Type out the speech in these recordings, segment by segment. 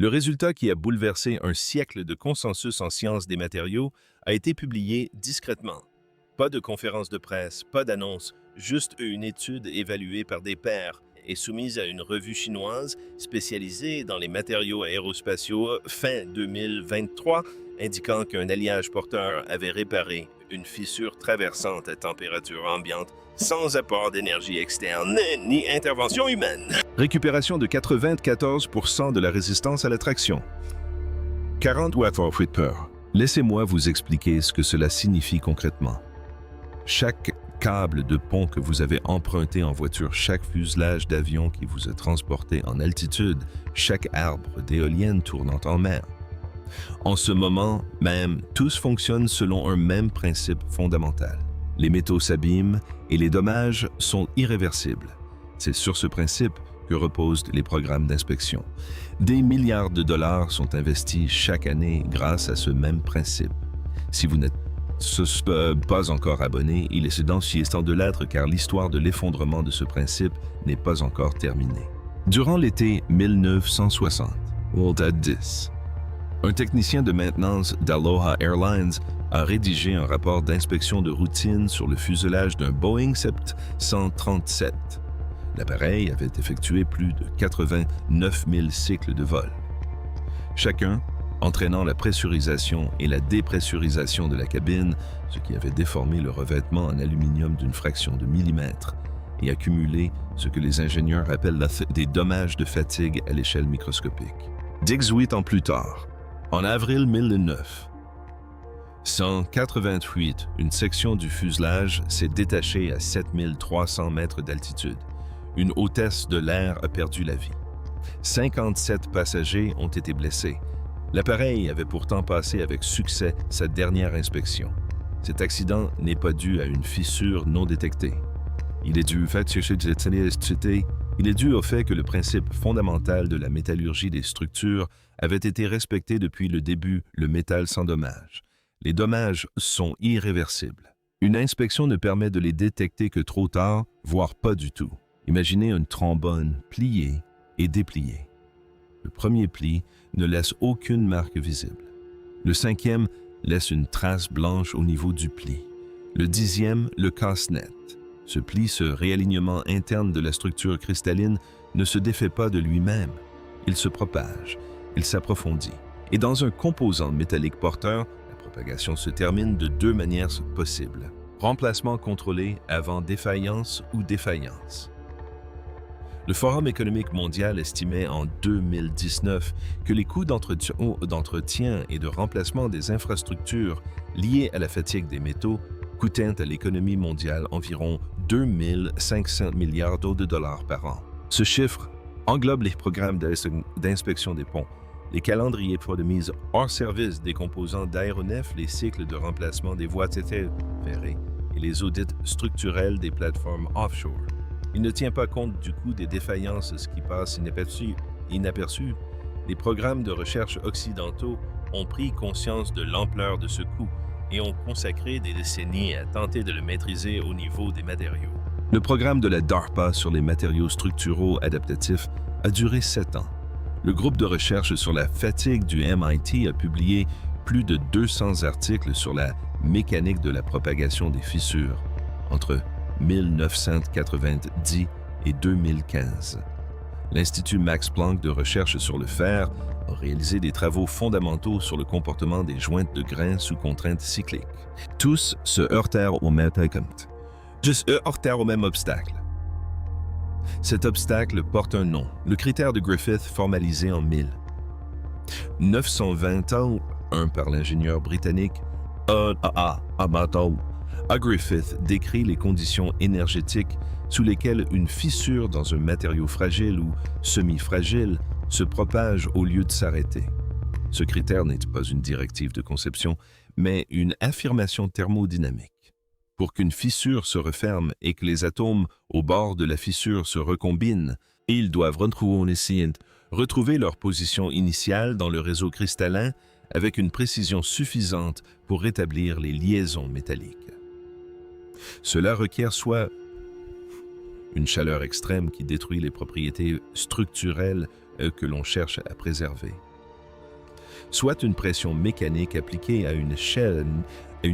Le résultat qui a bouleversé un siècle de consensus en sciences des matériaux a été publié discrètement. Pas de conférence de presse, pas d'annonce, juste une étude évaluée par des pairs et soumise à une revue chinoise spécialisée dans les matériaux aérospatiaux fin 2023, indiquant qu'un alliage porteur avait réparé une fissure traversante à température ambiante sans apport d'énergie externe ni intervention humaine. Récupération de 94% de la résistance à la traction. 40 Wf/h. Laissez-moi vous expliquer ce que cela signifie concrètement. Chaque câble de pont que vous avez emprunté en voiture, chaque fuselage d'avion qui vous a transporté en altitude, chaque arbre d'éolienne tournant en mer. En ce moment même, tous fonctionnent selon un même principe fondamental. Les métaux s'abîment et les dommages sont irréversibles. C'est sur ce principe que reposent les programmes d'inspection. Des milliards de dollars sont investis chaque année grâce à ce même principe. Si vous n'êtes pas encore abonné, il est sédancier de l'être car l'histoire de l'effondrement de ce principe n'est pas encore terminée. Durant l'été 1960, World at 10, un technicien de maintenance d'Aloha Airlines a rédigé un rapport d'inspection de routine sur le fuselage d'un Boeing 737. L'appareil avait effectué plus de 89 000 cycles de vol. Chacun entraînant la pressurisation et la dépressurisation de la cabine, ce qui avait déformé le revêtement en aluminium d'une fraction de millimètre et accumulé ce que les ingénieurs appellent des dommages de fatigue à l'échelle microscopique. 18 ans plus tard, en avril 2009, 188, une section du fuselage s'est détachée à 7300 mètres d'altitude. Une hôtesse de l'air a perdu la vie. 57 passagers ont été blessés. L'appareil avait pourtant passé avec succès sa dernière inspection. Cet accident n'est pas dû à une fissure non détectée. Il est dû au fait que le principe fondamental de la métallurgie des structures avait été respecté depuis le début, le métal sans dommage. Les dommages sont irréversibles. Une inspection ne permet de les détecter que trop tard, voire pas du tout. Imaginez un trombone plié et déplié. Le premier pli ne laisse aucune marque visible. Le cinquième laisse une trace blanche au niveau du pli. Le 10e le casse net. Ce pli, ce réalignement interne de la structure cristalline, ne se défait pas de lui-même. Il se propage, il s'approfondit. Et dans un composant métallique porteur, la propagation se termine de deux manières possibles. Remplacement contrôlé avant défaillance ou défaillance. Le Forum économique mondial estimait en 2019 que les coûts d'entretien et de remplacement des infrastructures liées à la fatigue des métaux coûtaient à l'économie mondiale environ 2500 milliards de dollars par an. Ce chiffre englobe les programmes d'inspection des ponts, les calendriers de mise hors service des composants d'aéronefs, les cycles de remplacement des voies ferrées et les audits structurels des plateformes offshore. Il ne tient pas compte du coût des défaillances, ce qui passe inaperçu. Les programmes de recherche occidentaux ont pris conscience de l'ampleur de ce coût et ont consacré des décennies à tenter de le maîtriser au niveau des matériaux. Le programme de la DARPA sur les matériaux structuraux adaptatifs a duré 7 ans. Le groupe de recherche sur la fatigue du MIT a publié plus de 200 articles sur la mécanique de la propagation des fissures entre 1990 et 2015. L'Institut Max Planck de recherche sur le fer a réalisé des travaux fondamentaux sur le comportement des jointes de grains sous contraintes cycliques. Tous se heurtèrent au même obstacle. Cet obstacle porte un nom, le critère de Griffith formalisé en 1921 par l'ingénieur britannique Amato. Griffith décrit les conditions énergétiques sous lesquelles une fissure dans un matériau fragile ou semi-fragile se propage au lieu de s'arrêter. Ce critère n'est pas une directive de conception, mais une affirmation thermodynamique. Pour qu'une fissure se referme et que les atomes au bord de la fissure se recombinent, ils doivent retrouver leur position initiale dans le réseau cristallin avec une précision suffisante pour rétablir les liaisons métalliques. Cela requiert soit une chaleur extrême qui détruit les propriétés structurelles que l'on cherche à préserver, soit une pression mécanique appliquée à une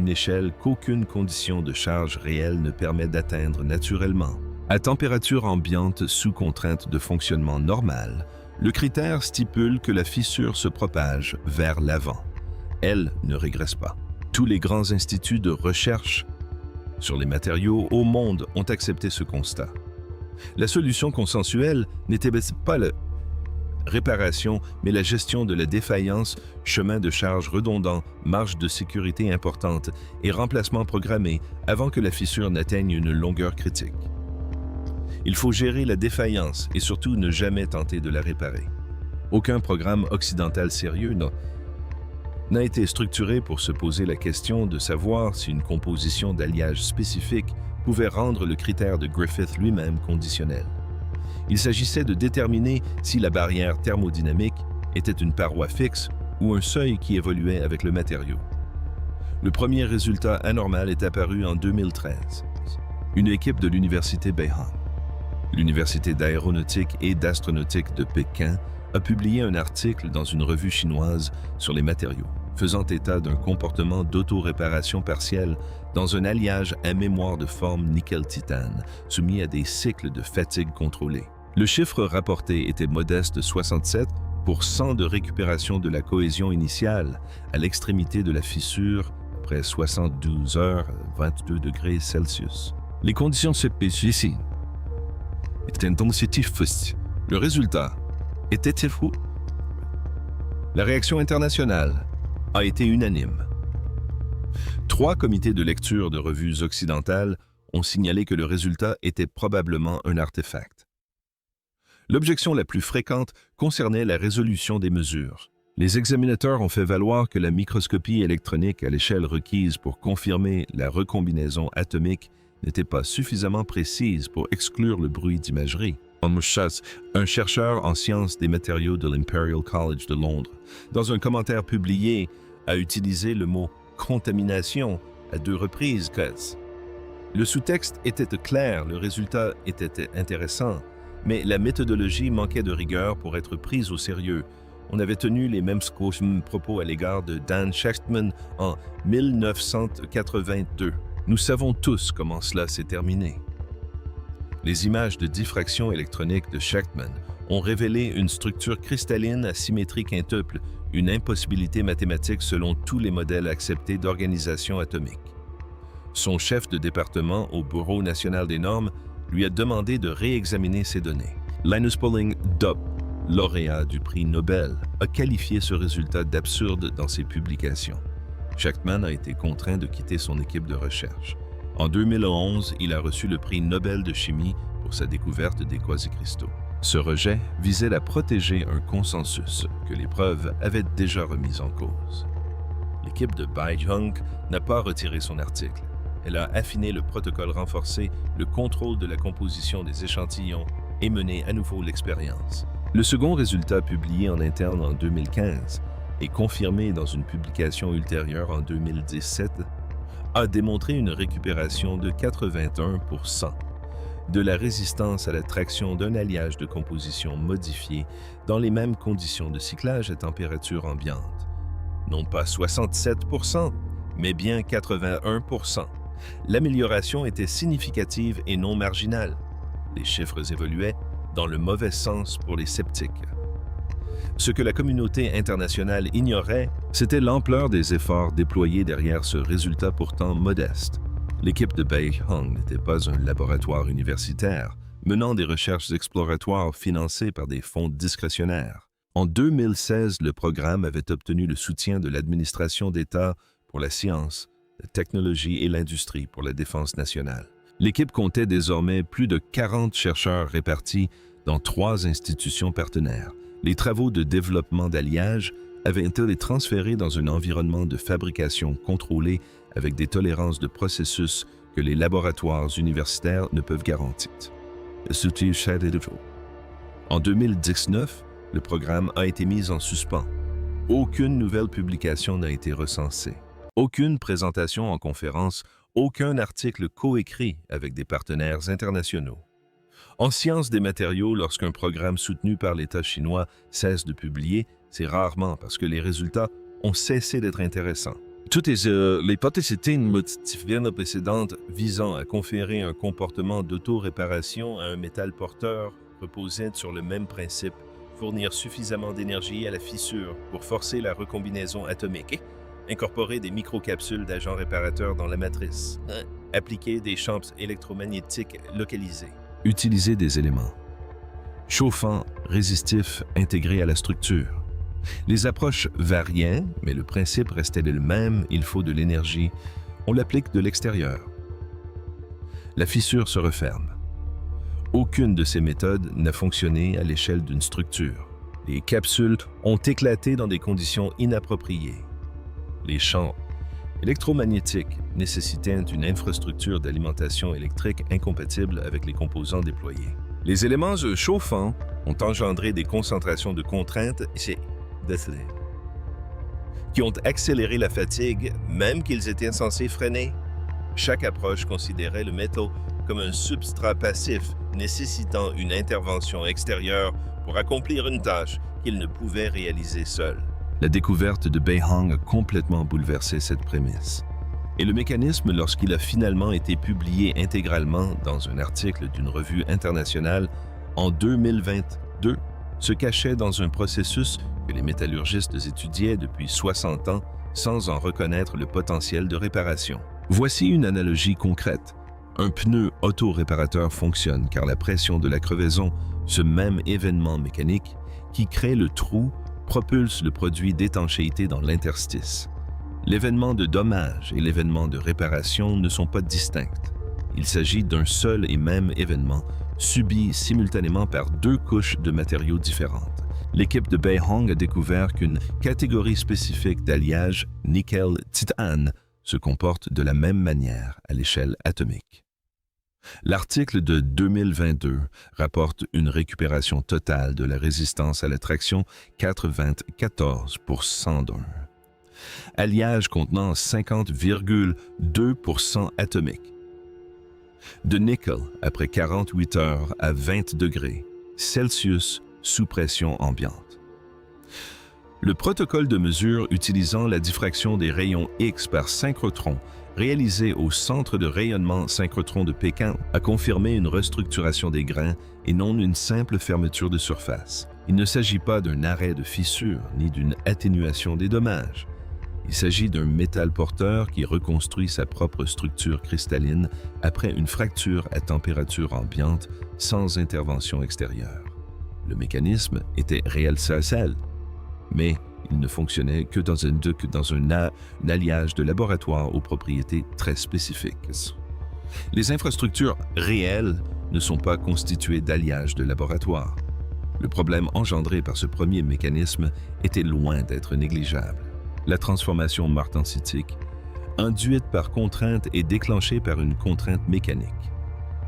échelle qu'aucune condition de charge réelle ne permet d'atteindre naturellement. À température ambiante sous contrainte de fonctionnement normale, le critère stipule que la fissure se propage vers l'avant. Elle ne régresse pas. Tous les grands instituts de recherche sur les matériaux au monde ont accepté ce constat. La solution consensuelle n'était pas la réparation, mais la gestion de la défaillance, chemin de charge redondant, marge de sécurité importante et remplacement programmé avant que la fissure n'atteigne une longueur critique. Il faut gérer la défaillance et surtout ne jamais tenter de la réparer. Aucun programme occidental sérieux n'a été structuré pour se poser la question de savoir si une composition d'alliage spécifique pouvait rendre le critère de Griffith lui-même conditionnel. Il s'agissait de déterminer si la barrière thermodynamique était une paroi fixe ou un seuil qui évoluait avec le matériau. Le premier résultat anormal est apparu en 2013. Une équipe de l'université Beihang, l'université d'aéronautique et d'astronautique de Pékin, a publié un article dans une revue chinoise sur les matériaux, faisant état d'un comportement d'auto-réparation partielle dans un alliage à mémoire de forme nickel-titane, soumis à des cycles de fatigue contrôlés. Le chiffre rapporté était modeste 67% de récupération de la cohésion initiale à l'extrémité de la fissure après 72 heures, 22 degrés Celsius. Les conditions spécifiques étaient intensitives. Le résultat était fou. La réaction internationale a été unanime. 3 comités de lecture de revues occidentales ont signalé que le résultat était probablement un artefact. L'objection la plus fréquente concernait la résolution des mesures. Les examinateurs ont fait valoir que la microscopie électronique à l'échelle requise pour confirmer la recombinaison atomique n'était pas suffisamment précise pour exclure le bruit d'imagerie. Un chercheur en sciences des matériaux de l'Imperial College de Londres, dans un commentaire publié, a utilisé le mot « contamination » à 2 reprises. Le sous-texte était clair, le résultat était intéressant, mais la méthodologie manquait de rigueur pour être prise au sérieux. On avait tenu les mêmes propos à l'égard de Dan Shechtman en 1982. Nous savons tous comment cela s'est terminé. Les images de diffraction électronique de Shechtman ont révélé une structure cristalline à symétrie quintuple, une impossibilité mathématique selon tous les modèles acceptés d'organisation atomique. Son chef de département au Bureau national des normes lui a demandé de réexaminer ces données. Linus Pauling, lauréat du prix Nobel, a qualifié ce résultat d'absurde dans ses publications. Shechtman a été contraint de quitter son équipe de recherche. En 2011, il a reçu le prix Nobel de chimie pour sa découverte des quasicristaux. Ce rejet visait à protéger un consensus que les preuves avaient déjà remis en cause. L'équipe de Beihang n'a pas retiré son article. Elle a affiné le protocole renforcé, le contrôle de la composition des échantillons et mené à nouveau l'expérience. Le second résultat publié en interne en 2015 et confirmé dans une publication ultérieure en 2017 a démontré une récupération de 81% de la résistance à la traction d'un alliage de composition modifié dans les mêmes conditions de cyclage à température ambiante. Non pas 67%, mais bien 81%. L'amélioration était significative et non marginale. Les chiffres évoluaient dans le mauvais sens pour les sceptiques. Ce que la communauté internationale ignorait, c'était l'ampleur des efforts déployés derrière ce résultat pourtant modeste. L'équipe de Beihang n'était pas un laboratoire universitaire, menant des recherches exploratoires financées par des fonds discrétionnaires. En 2016, le programme avait obtenu le soutien de l'administration d'État pour la science, la technologie et l'industrie pour la défense nationale. L'équipe comptait désormais plus de 40 chercheurs répartis dans 3 institutions partenaires. Les travaux de développement d'alliage avaient été transférés dans un environnement de fabrication contrôlé avec des tolérances de processus que les laboratoires universitaires ne peuvent garantir. En 2019, le programme a été mis en suspens. Aucune nouvelle publication n'a été recensée. Aucune présentation en conférence, aucun article coécrit avec des partenaires internationaux. En sciences des matériaux, lorsqu'un programme soutenu par l'État chinois cesse de publier, c'est rarement parce que les résultats ont cessé d'être intéressants. Toutes l'hypothèse était une motivation précédente Visant à conférer un comportement d'auto-réparation à un métal porteur reposait sur le même principe, fournir suffisamment d'énergie à la fissure pour forcer la recombinaison atomique, incorporer des microcapsules d'agents réparateurs dans la matrice, appliquer des champs électromagnétiques localisés, utiliser des éléments chauffants, résistifs, intégrés à la structure. Les approches variaient, mais le principe restait le même, il faut de l'énergie. On l'applique de l'extérieur. La fissure se referme. Aucune de ces méthodes n'a fonctionné à l'échelle d'une structure. Les capsules ont éclaté dans des conditions inappropriées. Les champs électromagnétiques nécessitaient une infrastructure d'alimentation électrique incompatible avec les composants déployés. Les éléments chauffants ont engendré des concentrations de contraintes qui ont accéléré la fatigue, même qu'ils étaient censés freiner. Chaque approche considérait le métal comme un substrat passif nécessitant une intervention extérieure pour accomplir une tâche qu'il ne pouvait réaliser seul. La découverte de Beihong a complètement bouleversé cette prémisse. Et le mécanisme, lorsqu'il a finalement été publié intégralement dans un article d'une revue internationale en 2022, se cachait dans un processus que les métallurgistes étudiaient depuis 60 ans sans en reconnaître le potentiel de réparation. Voici une analogie concrète. Un pneu auto-réparateur fonctionne car la pression de la crevaison, ce même événement mécanique qui crée le trou, propulse le produit d'étanchéité dans l'interstice. L'événement de dommage et l'événement de réparation ne sont pas distincts. Il s'agit d'un seul et même événement, subi simultanément par deux couches de matériaux différentes. L'équipe de Beihong a découvert qu'une catégorie spécifique d'alliage nickel-titane se comporte de la même manière à l'échelle atomique. L'article de 2022 rapporte une récupération totale de la résistance à la traction 94 pour 101. Alliage contenant 50,2% atomique. De nickel après 48 heures à 20 degrés Celsius sous pression ambiante. Le protocole de mesure utilisant la diffraction des rayons X par synchrotron réalisé au Centre de rayonnement synchrotron de Pékin a confirmé une restructuration des grains et non une simple fermeture de surface. Il ne s'agit pas d'un arrêt de fissure ni d'une atténuation des dommages. Il s'agit d'un métal porteur qui reconstruit sa propre structure cristalline après une fracture à température ambiante sans intervention extérieure. Le mécanisme était réalisable, mais il ne fonctionnait que dans un alliage de laboratoire aux propriétés très spécifiques. Les infrastructures réelles ne sont pas constituées d'alliages de laboratoire. Le problème engendré par ce premier mécanisme était loin d'être négligeable. La transformation martensitique, induite par contrainte et déclenchée par une contrainte mécanique.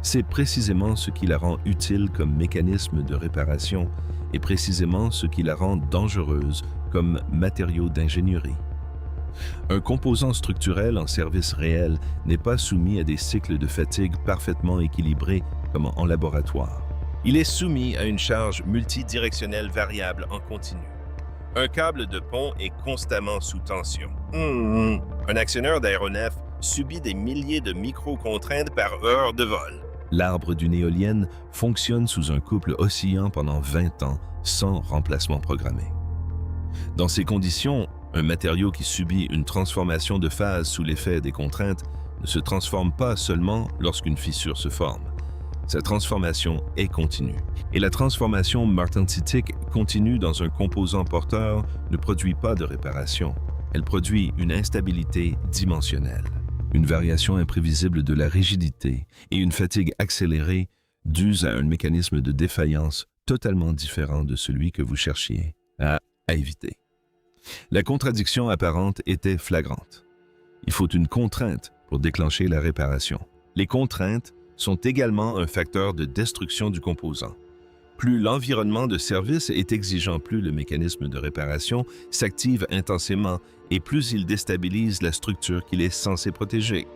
C'est précisément ce qui la rend utile comme mécanisme de réparation et précisément ce qui la rend dangereuse comme matériau d'ingénierie. Un composant structurel en service réel n'est pas soumis à des cycles de fatigue parfaitement équilibrés comme en laboratoire. Il est soumis à une charge multidirectionnelle variable en continu. Un câble de pont est constamment sous tension. Un actionneur d'aéronef subit des milliers de micro-contraintes par heure de vol. L'arbre d'une éolienne fonctionne sous un couple oscillant pendant 20 ans sans remplacement programmé. Dans ces conditions, un matériau qui subit une transformation de phase sous l'effet des contraintes ne se transforme pas seulement lorsqu'une fissure se forme. Sa transformation est continue. Et la transformation martensitique continue dans un composant porteur ne produit pas de réparation. Elle produit une instabilité dimensionnelle, une variation imprévisible de la rigidité et une fatigue accélérée dues à un mécanisme de défaillance totalement différent de celui que vous cherchiez à éviter. La contradiction apparente était flagrante. Il faut une contrainte pour déclencher la réparation. Les contraintes sont également un facteur de destruction du composant. Plus l'environnement de service est exigeant, plus le mécanisme de réparation s'active intensément et plus il déstabilise la structure qu'il est censé protéger.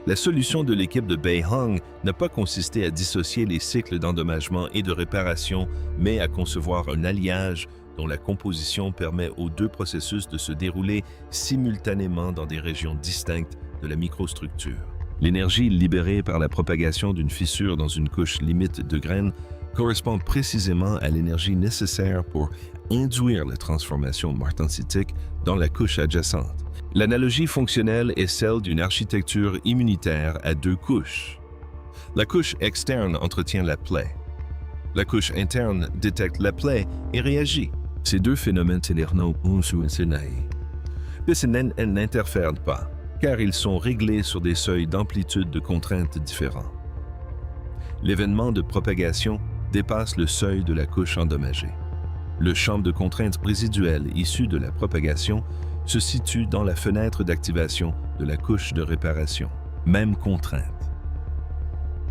La solution de l'équipe de Beihong n'a pas consisté à dissocier les cycles d'endommagement et de réparation, mais à concevoir un alliage dont la composition permet aux deux processus de se dérouler simultanément dans des régions distinctes de la microstructure. L'énergie libérée par la propagation d'une fissure dans une couche limite de graines correspond précisément à l'énergie nécessaire pour induire la transformation martensitique dans la couche adjacente. L'analogie fonctionnelle est celle d'une architecture immunitaire à deux couches. La couche externe entretient la plaie. La couche interne détecte la plaie et réagit. Ces deux phénomènes n'interfèrent pas, car ils sont réglés sur des seuils d'amplitude de contraintes différents. L'événement de propagation dépasse le seuil de la couche endommagée. Le champ de contraintes résiduelles issu de la propagation se situe dans la fenêtre d'activation de la couche de réparation. Même contrainte.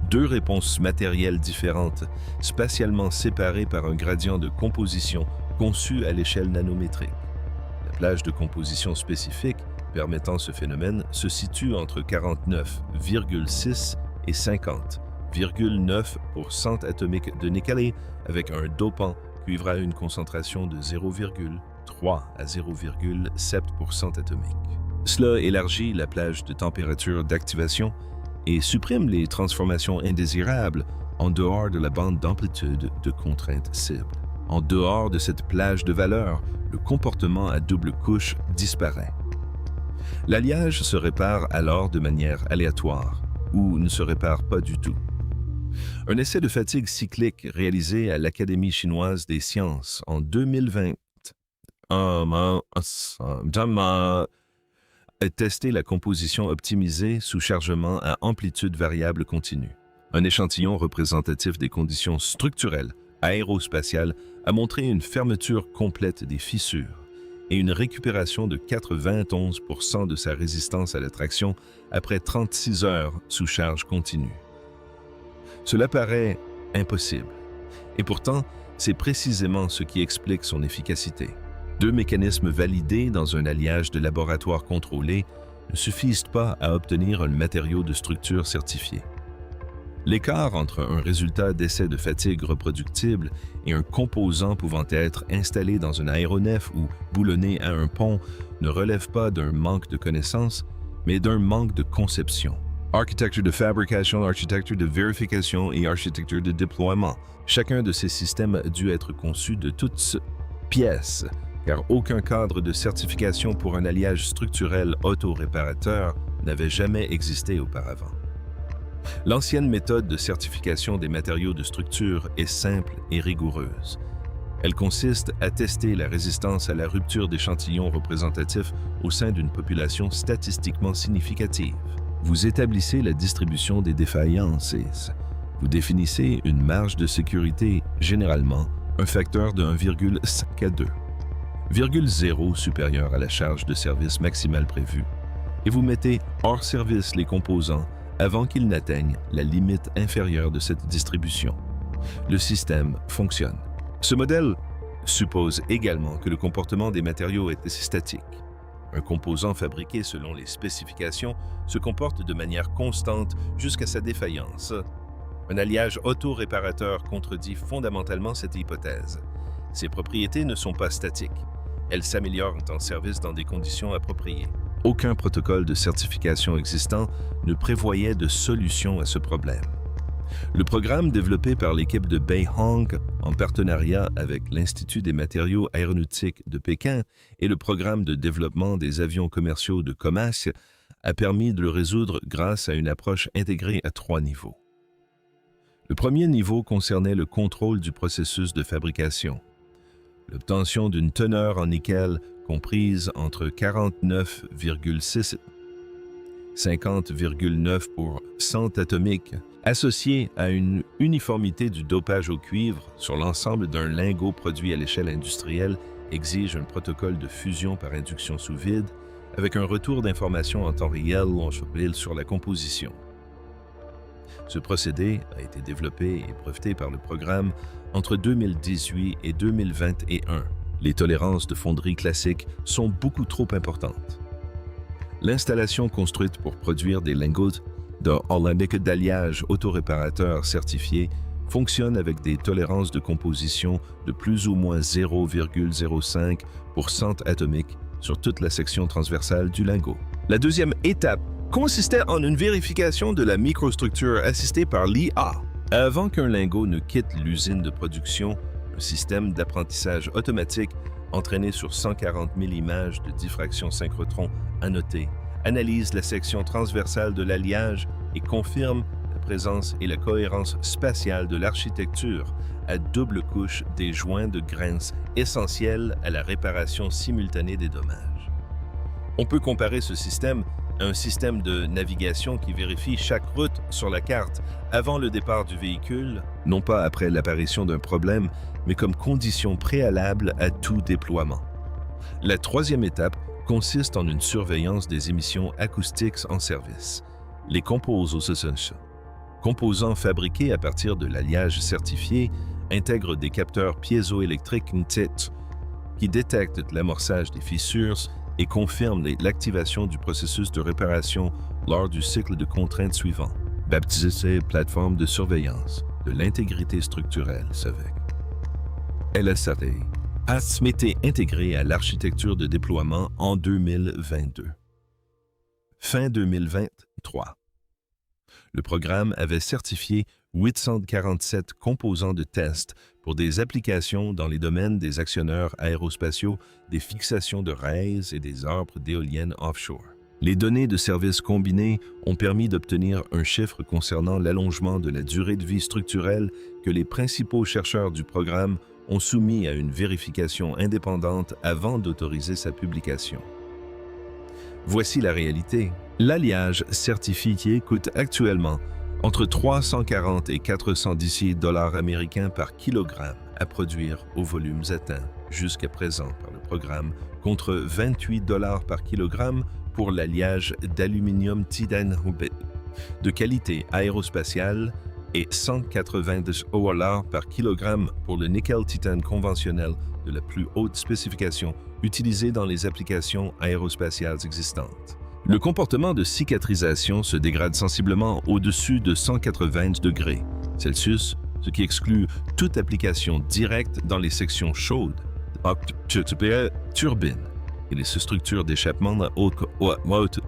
Deux réponses matérielles différentes, spatialement séparées par un gradient de composition conçu à l'échelle nanométrique. La plage de composition spécifique permettant ce phénomène se situe entre 49,6 et 50,9% atomique de nickel avec un dopant cuivre à une concentration de 0,3 à 0,7% atomique. Cela élargit la plage de température d'activation et supprime les transformations indésirables en dehors de la bande d'amplitude de contrainte cible. En dehors de cette plage de valeur, le comportement à double couche disparaît. L'alliage se répare alors de manière aléatoire ou ne se répare pas du tout. Un essai de fatigue cyclique réalisé à l'Académie chinoise des sciences en 2020 a testé la composition optimisée sous chargement à amplitude variable continue. Un échantillon représentatif des conditions structurelles aérospatiales a montré une fermeture complète des fissures et une récupération de 91% de sa résistance à la traction après 36 heures sous charge continue. Cela paraît impossible, et pourtant, c'est précisément ce qui explique son efficacité. Deux mécanismes validés dans un alliage de laboratoire contrôlé ne suffisent pas à obtenir un matériau de structure certifié. L'écart entre un résultat d'essai de fatigue reproductible et un composant pouvant être installé dans un aéronef ou boulonné à un pont ne relève pas d'un manque de connaissances, mais d'un manque de conception. Architecture de fabrication, architecture de vérification et architecture de déploiement. Chacun de ces systèmes a dû être conçu de toutes pièces, car aucun cadre de certification pour un alliage structurel auto-réparateur n'avait jamais existé auparavant. L'ancienne méthode de certification des matériaux de structure est simple et rigoureuse. Elle consiste à tester la résistance à la rupture d'échantillons représentatifs au sein d'une population statistiquement significative. Vous établissez la distribution des défaillances et vous définissez une marge de sécurité, généralement un facteur de 1,5 à 2. 0,0 supérieur à la charge de service maximale prévue, et vous mettez hors service les composants avant qu'ils n'atteignent la limite inférieure de cette distribution. Le système fonctionne. Ce modèle suppose également que le comportement des matériaux est statique. Un composant fabriqué selon les spécifications se comporte de manière constante jusqu'à sa défaillance. Un alliage auto-réparateur contredit fondamentalement cette hypothèse. Ses propriétés ne sont pas statiques. Elles s'améliorent en service dans des conditions appropriées. Aucun protocole de certification existant ne prévoyait de solution à ce problème. Le programme développé par l'équipe de Beihong en partenariat avec l'Institut des matériaux aéronautiques de Pékin et le programme de développement des avions commerciaux de Comas a permis de le résoudre grâce à une approche intégrée à 3 niveaux. Le premier niveau concernait le contrôle du processus de fabrication. L'obtention d'une teneur en nickel comprise entre 49,6 et 50,9% atomique, associée à une uniformité du dopage au cuivre sur l'ensemble d'un lingot produit à l'échelle industrielle, exige un protocole de fusion par induction sous vide, avec un retour d'informations en temps réel sur la composition. Ce procédé a été développé et breveté par le programme entre 2018 et 2021. Les tolérances de fonderie classiques sont beaucoup trop importantes. L'installation construite pour produire des lingots de hollandique d'alliage autoréparateur certifiés fonctionnent avec des tolérances de composition de plus ou moins 0,05 pour cent atomique sur toute la section transversale du lingot. La deuxième étape consistait en une vérification de la microstructure assistée par l'IA. Avant qu'un lingot ne quitte l'usine de production, un système d'apprentissage automatique entraîné sur 140 000 images de diffraction synchrotron annotées analyse la section transversale de l'alliage et confirme la présence et la cohérence spatiale de l'architecture à double couche des joints de grains essentiels à la réparation simultanée des dommages. On peut comparer ce système à un système de navigation qui vérifie chaque route sur la carte avant le départ du véhicule, non pas après l'apparition d'un problème, mais comme condition préalable à tout déploiement. La troisième étape consiste en une surveillance des émissions acoustiques en service. Les composants fabriqués à partir de l'alliage certifié intègrent des capteurs piézoélectriques NTIT qui détectent l'amorçage des fissures et confirment l'activation du processus de réparation lors du cycle de contraintes suivant, baptisé plateforme de surveillance de l'intégrité structurelle SAVEC. LSRA a été intégré à l'architecture de déploiement en 2022. Fin 2023. Le programme avait certifié 847 composants de test pour des applications dans les domaines des actionneurs aérospatiaux, des fixations de rails et des arbres d'éoliennes offshore. Les données de services combinés ont permis d'obtenir un chiffre concernant l'allongement de la durée de vie structurelle que les principaux chercheurs du programme ont soumis à une vérification indépendante avant d'autoriser sa publication. Voici la réalité. L'alliage certifié coûte actuellement entre 340 et 410 dollars américains par kilogramme à produire aux volumes atteints jusqu'à présent par le programme, contre 28 dollars par kilogramme pour l'alliage d'aluminium titane de qualité aérospatiale et 190 dollars par kilogramme pour le nickel-titane conventionnel de la plus haute spécification utilisé dans les applications aérospatiales existantes. Le comportement de cicatrisation se dégrade sensiblement au-dessus de 180 degrés Celsius, ce qui exclut toute application directe dans les sections chaudes, turbines et les structures d'échappement à haute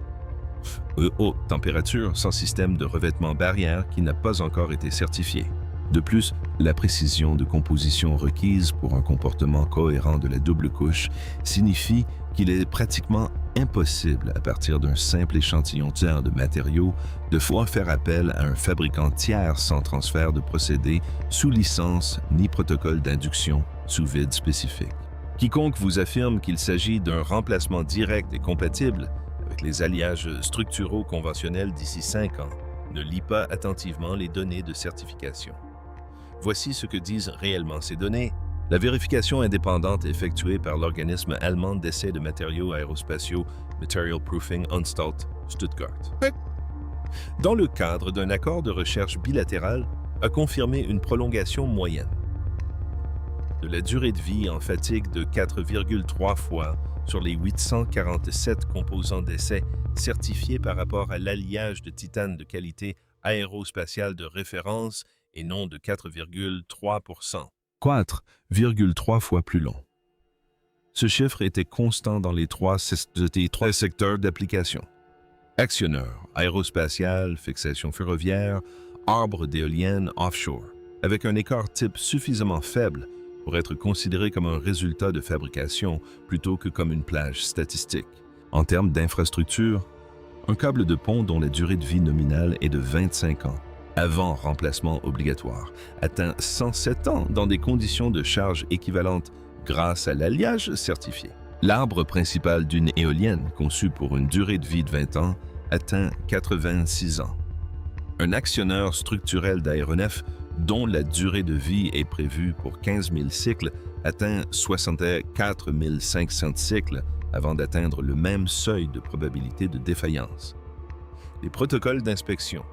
température sans système de revêtement barrière qui n'a pas encore été certifié. De plus, la précision de composition requise pour un comportement cohérent de la double couche signifie qu'il est pratiquement impossible, à partir d'un simple échantillon tiers de matériaux, de faire appel à un fabricant tiers sans transfert de procédé, sous licence ni protocole d'induction sous vide spécifique. Quiconque vous affirme qu'il s'agit d'un remplacement direct et compatible avec les alliages structuraux conventionnels d'ici 5 ans ne lit pas attentivement les données de certification. Voici ce que disent réellement ces données. La vérification indépendante effectuée par l'organisme allemand d'essai de matériaux aérospatiaux Material Proofing Anstalt Stuttgart, dans le cadre d'un accord de recherche bilatéral, a confirmé une prolongation moyenne de la durée de vie en fatigue de 4,3 fois sur les 847 composants d'essai certifiés par rapport à l'alliage de titane de qualité aérospatiale de référence et non de 4,3%. 4,3 fois plus long. Ce chiffre était constant dans les trois secteurs d'application. Actionneur, aérospatial, fixation ferroviaire, arbre d'éoliennes offshore, avec un écart type suffisamment faible pour être considéré comme un résultat de fabrication plutôt que comme une plage statistique. En termes d'infrastructure, un câble de pont dont la durée de vie nominale est de 25 ans, avant remplacement obligatoire, atteint 107 ans dans des conditions de charge équivalentes grâce à l'alliage certifié. L'arbre principal d'une éolienne, conçu pour une durée de vie de 20 ans, atteint 86 ans. Un actionneur structurel d'aéronef dont la durée de vie est prévue pour 15 000 cycles atteint 64 500 cycles avant d'atteindre le même seuil de probabilité de défaillance. Les protocoles d'inspection.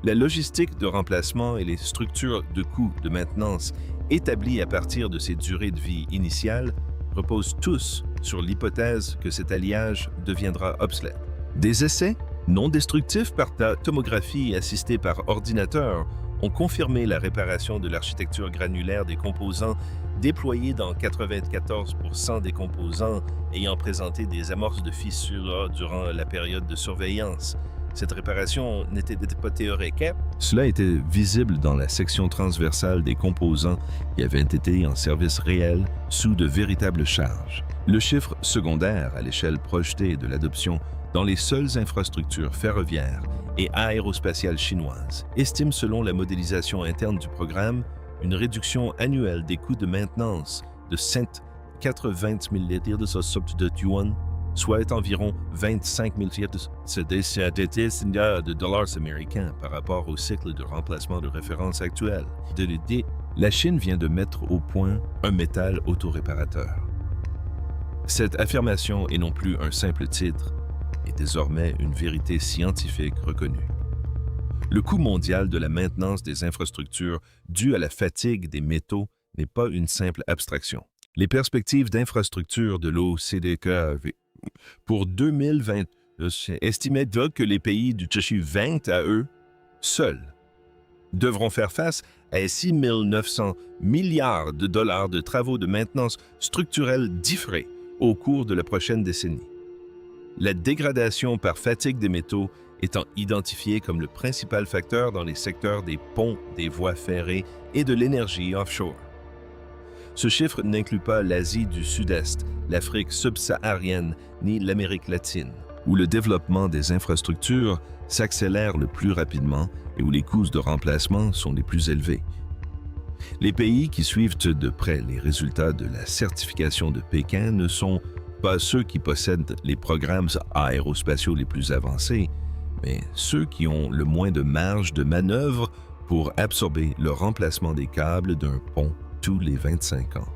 La logistique de remplacement et les structures de coûts de maintenance établies à partir de ces durées de vie initiales reposent tous sur l'hypothèse que cet alliage deviendra obsolète. Des essais non destructifs par tomographie assistée par ordinateur ont confirmé la réparation de l'architecture granulaire des composants déployés dans 94% des composants ayant présenté des amorces de fissures durant la période de surveillance. Cette réparation n'était pas théorique. Cela était visible dans la section transversale des composants qui avaient été en service réel sous de véritables charges. Le chiffre secondaire à l'échelle projetée de l'adoption dans les seules infrastructures ferroviaires et aérospatiales chinoises estime, selon la modélisation interne du programme, une réduction annuelle des coûts de maintenance de 180 000 litres de yuan, soit environ 25 000 de dollars américains par rapport au cycle de remplacement de référence actuel. La Chine vient de mettre au point un métal autoréparateur. Cette affirmation est non plus un simple titre, est désormais une vérité scientifique reconnue. Le coût mondial de la maintenance des infrastructures due à la fatigue des métaux n'est pas une simple abstraction. Les perspectives d'infrastructures de l'OCDE pour 2020 estimaient que les pays du G20 à eux, seuls, devront faire face à 6 900 milliards de dollars de travaux de maintenance structurelle différés au cours de la prochaine décennie. La dégradation par fatigue des métaux étant identifiée comme le principal facteur dans les secteurs des ponts, des voies ferrées et de l'énergie offshore. Ce chiffre n'inclut pas l'Asie du Sud-Est, l'Afrique subsaharienne ni l'Amérique latine, où le développement des infrastructures s'accélère le plus rapidement et où les coûts de remplacement sont les plus élevés. Les pays qui suivent de près les résultats de la certification de Pékin ne sont pas ceux qui possèdent les programmes aérospatiaux les plus avancés, mais ceux qui ont le moins de marge de manœuvre pour absorber le remplacement des câbles d'un pont tous les 25 ans.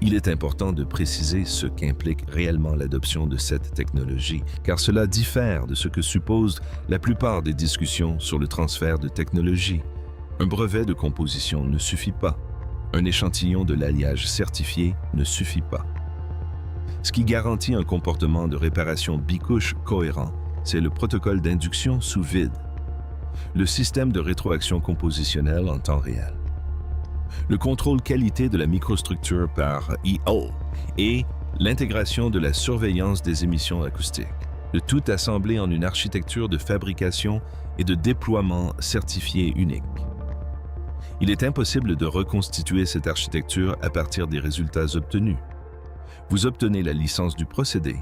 Il est important de préciser ce qu'implique réellement l'adoption de cette technologie, car cela diffère de ce que supposent la plupart des discussions sur le transfert de technologie. Un brevet de composition ne suffit pas. Un échantillon de l'alliage certifié ne suffit pas. Ce qui garantit un comportement de réparation bicouche cohérent, c'est le protocole d'induction sous vide, le système de rétroaction compositionnelle en temps réel, le contrôle qualité de la microstructure par EO et l'intégration de la surveillance des émissions acoustiques, le tout assemblé en une architecture de fabrication et de déploiement certifiée unique. Il est impossible de reconstituer cette architecture à partir des résultats obtenus. Vous obtenez la licence du procédé,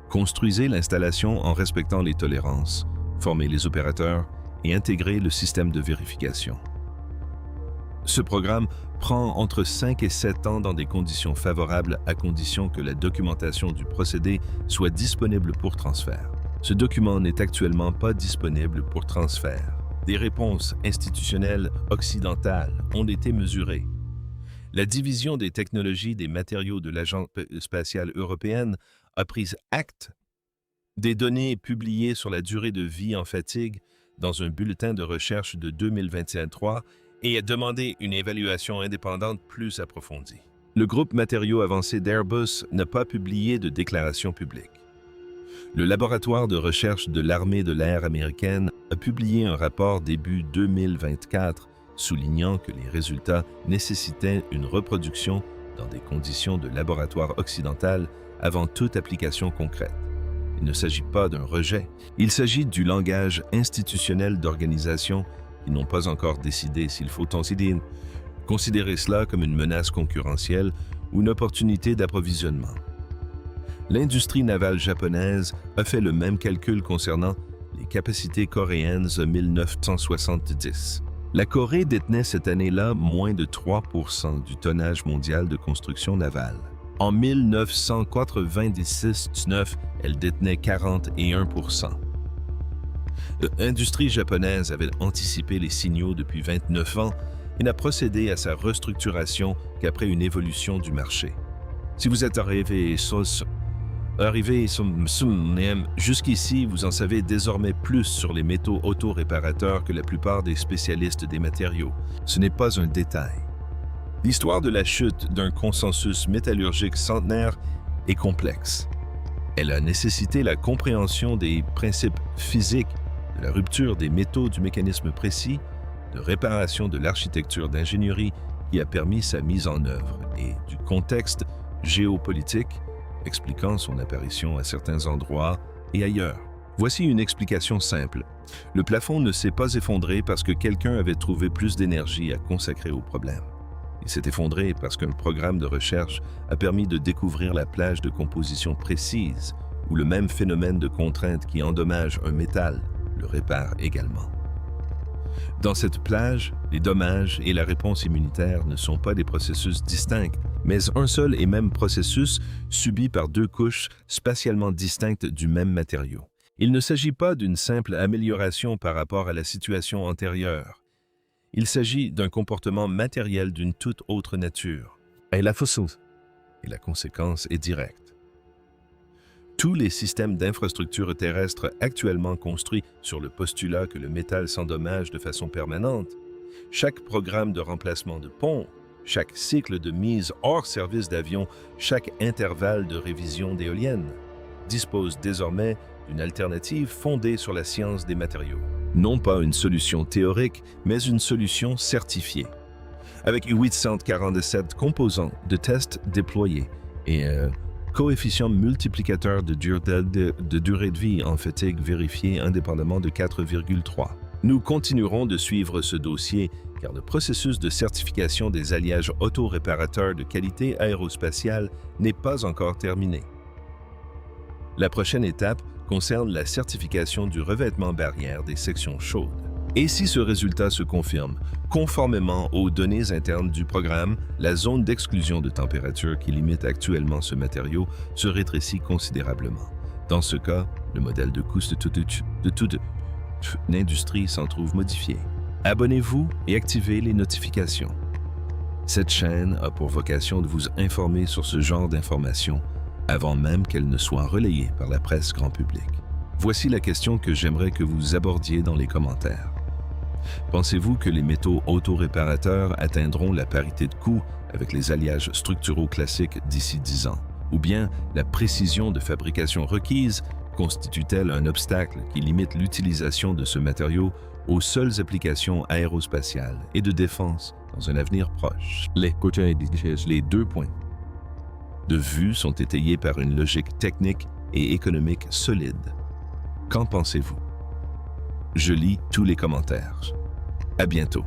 construisez l'installation en respectant les tolérances, formez les opérateurs et intégrez le système de vérification. Ce programme prend entre 5 et 7 ans dans des conditions favorables à condition que la documentation du procédé soit disponible pour transfert. Ce document n'est actuellement pas disponible pour transfert. Des réponses institutionnelles occidentales ont été mesurées. La division des technologies des matériaux de l'Agence spatiale européenne a pris acte des données publiées sur la durée de vie en fatigue dans un bulletin de recherche de 2023 et a demandé une évaluation indépendante plus approfondie. Le groupe matériaux avancés d'Airbus n'a pas publié de déclaration publique. Le laboratoire de recherche de l'armée de l'air américaine a publié un rapport début 2024 soulignant que les résultats nécessitaient une reproduction dans des conditions de laboratoire occidental avant toute application concrète. Il ne s'agit pas d'un rejet, il s'agit du langage institutionnel d'organisations qui n'ont pas encore décidé s'il faut considérer cela comme une menace concurrentielle ou une opportunité d'approvisionnement. L'industrie navale japonaise a fait le même calcul concernant les capacités coréennes en 1970. La Corée détenait cette année-là moins de 3% du tonnage mondial de construction navale. En 1996-19, elle détenait 41%. L'industrie japonaise avait anticipé les signaux depuis 29 ans et n'a procédé à sa restructuration qu'après une évolution du marché. Si vous êtes arrivé jusqu'ici, vous en savez désormais plus sur les métaux autoréparateurs que la plupart des spécialistes des matériaux. Ce n'est pas un détail. L'histoire de la chute d'un consensus métallurgique centenaire est complexe. Elle a nécessité la compréhension des principes physiques, de la rupture des métaux du mécanisme précis de réparation de l'architecture d'ingénierie qui a permis sa mise en œuvre et du contexte géopolitique expliquant son apparition à certains endroits et ailleurs. Voici une explication simple. Le plafond ne s'est pas effondré parce que quelqu'un avait trouvé plus d'énergie à consacrer au problème. Il s'est effondré parce qu'un programme de recherche a permis de découvrir la plage de composition précise où le même phénomène de contrainte qui endommage un métal le répare également. Dans cette plage, les dommages et la réponse immunitaire ne sont pas des processus distincts, mais un seul et même processus subi par deux couches spatialement distinctes du même matériau. Il ne s'agit pas d'une simple amélioration par rapport à la situation antérieure. Il s'agit d'un comportement matériel d'une toute autre nature. Et la conséquence est directe. Tous les systèmes d'infrastructures terrestres actuellement construits sur le postulat que le métal s'endommage de façon permanente, chaque programme de remplacement de pont, chaque cycle de mise hors service d'avion, chaque intervalle de révision d'éoliennes, disposent désormais d'une alternative fondée sur la science des matériaux. Non pas une solution théorique, mais une solution certifiée. Avec 847 composants de test déployés et un coefficient multiplicateur de durée de vie en fatigue vérifié indépendamment de 4,3. Nous continuerons de suivre ce dossier car le processus de certification des alliages autoréparateurs de qualité aérospatiale n'est pas encore terminé. La prochaine étape concerne la certification du revêtement barrière des sections chaudes. Et si ce résultat se confirme, conformément aux données internes du programme, la zone d'exclusion de température qui limite actuellement ce matériau se rétrécit considérablement. Dans ce cas, le modèle de coût de toute l'industrie s'en trouve modifié. Abonnez-vous et activez les notifications. Cette chaîne a pour vocation de vous informer sur ce genre d'informations avant même qu'elle ne soit relayée par la presse grand public. Voici la question que j'aimerais que vous abordiez dans les commentaires. Pensez-vous que les métaux autoréparateurs atteindront la parité de coût avec les alliages structuraux classiques d'ici 10 ans? Ou bien la précision de fabrication requise constitue-t-elle un obstacle qui limite l'utilisation de ce matériau aux seules applications aérospatiales et de défense dans un avenir proche? Les deux points de vue sont étayés par une logique technique et économique solide. Qu'en pensez-vous? Je lis tous les commentaires. À bientôt.